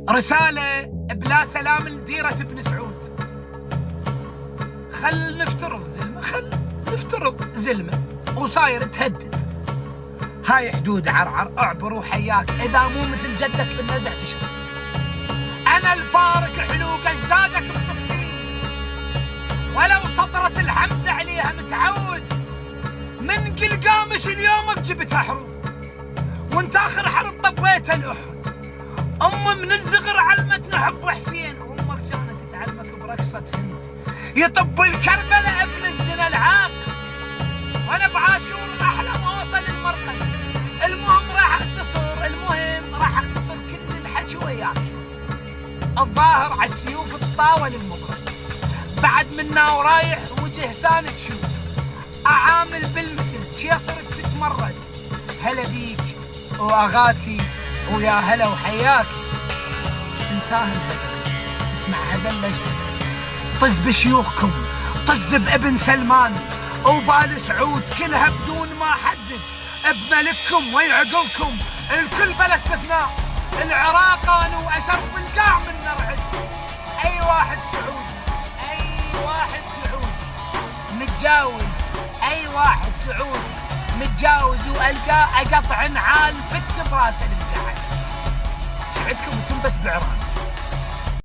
رسالة بلا سلام لديرة بن سعود. خل نفترض زلمة وصاير تهدد. هاي حدود عرعر، اعبر وحياك، اذا مو مثل جدك بالنزع تشهد. انا الفارق حلوق اجدادك مصفين، ولو سطرت الحمزة عليها متعود. من قلقامش اليومك جبتها حروب، وانت اخر حرب طبيتها الاحد. من الزغر علمتنا حب حسين، وامك كانت تعلمك برقصة هند. يطب الكربلة ابن الزنا العاق، وانا بعاشور احلم اوصل المرقد. المهم راح اختصر كل الحكي وياك. الظاهر على السيوف الطاول المبرد، بعد منا ورايح وجه ثاني تشوف. اعامل بالمثل كي صرت تتمرد. هلا بيك واغاتي ويا هلا وحياك. تنساهن هذا، اسمع هذا الاجدد. طز بشيوخكم، طز بابن سلمان وبال سعود كلها بدون ما حدد. بملككم ويعقلكم الكل بلا استثناء. العراقان واشرف القاع من نرعد. اي واحد سعودي متجاوز والقاه اقطع نعال بت براسه المجعد. شعدكم انتم بس بعران.